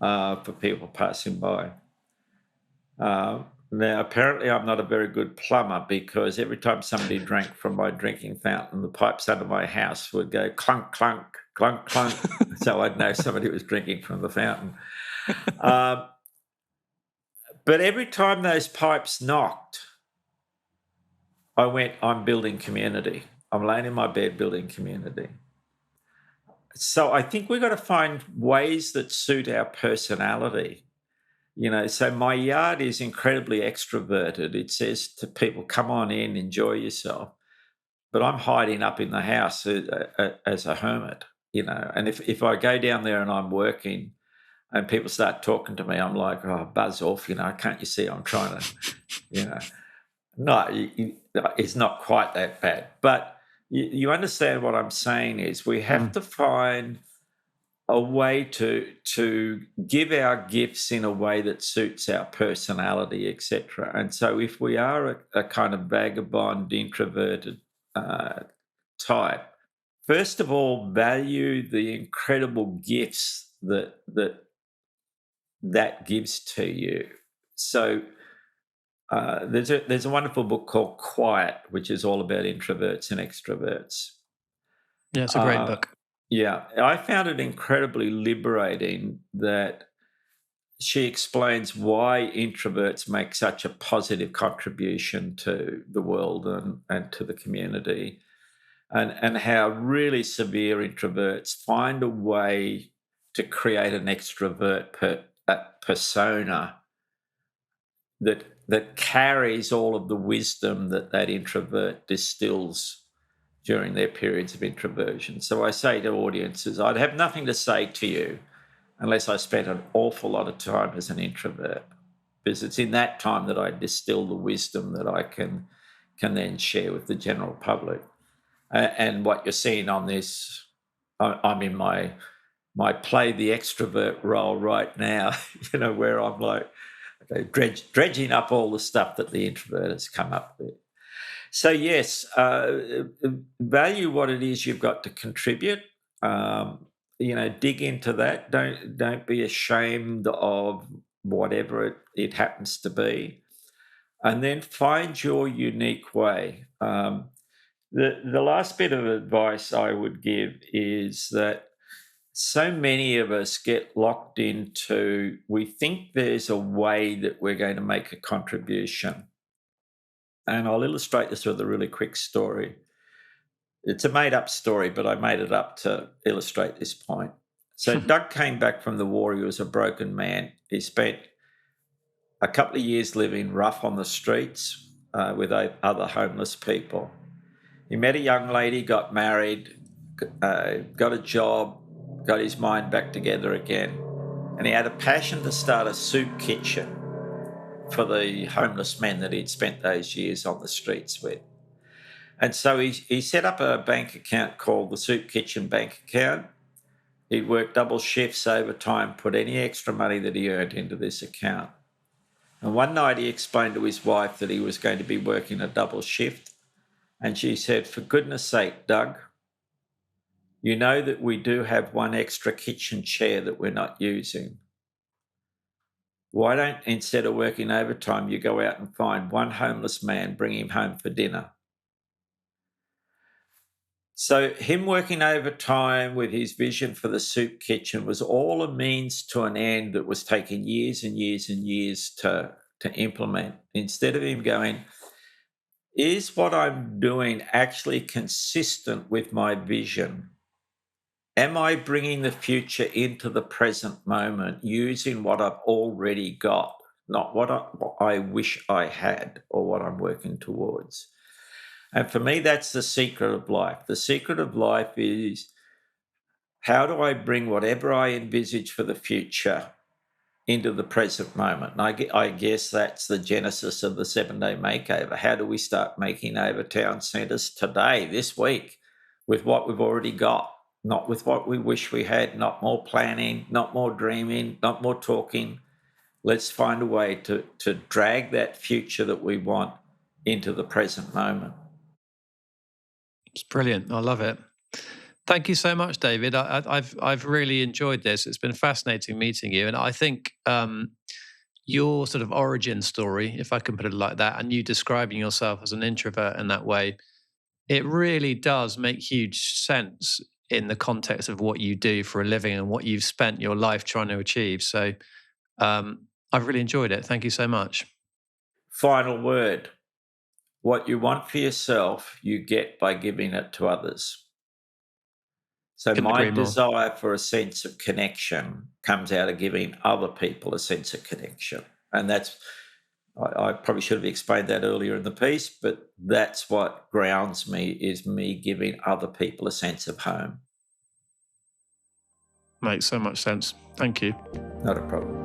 for people passing by. Now, apparently, I'm not a very good plumber, because every time somebody drank from my drinking fountain, the pipes under my house would go clunk, clunk, clunk, clunk. So I'd know somebody was drinking from the fountain. Um, but every time those pipes knocked, I went, I'm building community. I'm laying in my bed building community. So I think we've got to find ways that suit our personality. So my yard is incredibly extroverted. It says to people, come on in, enjoy yourself. But I'm hiding up in the house as a hermit, And if I go down there and I'm working and people start talking to me, I'm like, oh, buzz off, can't you see I'm trying to, you know. No, it's not quite that bad. But you understand what I'm saying is we have Mm. to find a way to give our gifts in a way that suits our personality, etc. And so, if we are a kind of vagabond, introverted type, first of all, value the incredible gifts that gives to you. So, there's a wonderful book called Quiet, which is all about introverts and extroverts. Yeah, it's a great Uh, book. yeah, I found it incredibly liberating that she explains why introverts make such a positive contribution to the world and to the community, and how really severe introverts find a way to create an extrovert persona that carries all of the wisdom that introvert distills during their periods of introversion. So I say to audiences, I'd have nothing to say to you unless I spent an awful lot of time as an introvert, because it's in that time that I distill the wisdom that I can then share with the general public. And what you're seeing on this, I'm in my play the extrovert role right now, where I'm like, okay, dredging up all the stuff that the introvert has come up with. So yes, value what it is you've got to contribute. Dig into that. Don't be ashamed of whatever it happens to be, and then find your unique way. The last bit of advice I would give is that so many of us get locked into, we think there's a way that we're going to make a contribution. And I'll illustrate this with a really quick story. It's a made up story, but I made it up to illustrate this point. So Doug came back from the war. He was a broken man. He spent a couple of years living rough on the streets with other homeless people. He met a young lady, got married, got a job, got his mind back together again, and he had a passion to start a soup kitchen for the homeless men that he'd spent those years on the streets with. And so he set up a bank account called the Soup Kitchen Bank Account. He'd work double shifts overtime, put any extra money that he earned into this account. And one night he explained to his wife that he was going to be working a double shift. And she said, "For goodness sake, Doug, you know that we do have one extra kitchen chair that we're not using. Why don't, instead of working overtime, you go out and find one homeless man, bring him home for dinner?" So him working overtime with his vision for the soup kitchen was all a means to an end that was taking years and years and years to implement. Instead of him going, is what I'm doing actually consistent with my vision? Am I bringing the future into the present moment using what I've already got, not what I wish I had or what I'm working towards? And for me, that's the secret of life. The secret of life is, how do I bring whatever I envisage for the future into the present moment? And I guess that's the genesis of the 7-day makeover. How do we start making over town centres today, this week, with what we've already got, not with what we wish we had, not more planning, not more dreaming, not more talking. Let's find a way to drag that future that we want into the present moment. It's brilliant. I love it. Thank you so much, David. I've really enjoyed this. It's been fascinating meeting you, and I think your sort of origin story, if I can put it like that, and you describing yourself as an introvert in that way, it really does make huge sense in the context of what you do for a living and what you've spent your life trying to achieve. So I've really enjoyed it. Thank you so much. Final word. What you want for yourself, you get by giving it to others. So Couldn't my agree more. desire for a sense of connection comes out of giving other people a sense of connection. And that's, I probably should have explained that earlier in the piece, but that's what grounds me, is me giving other people a sense of home. Makes so much sense. Thank you. Not a problem.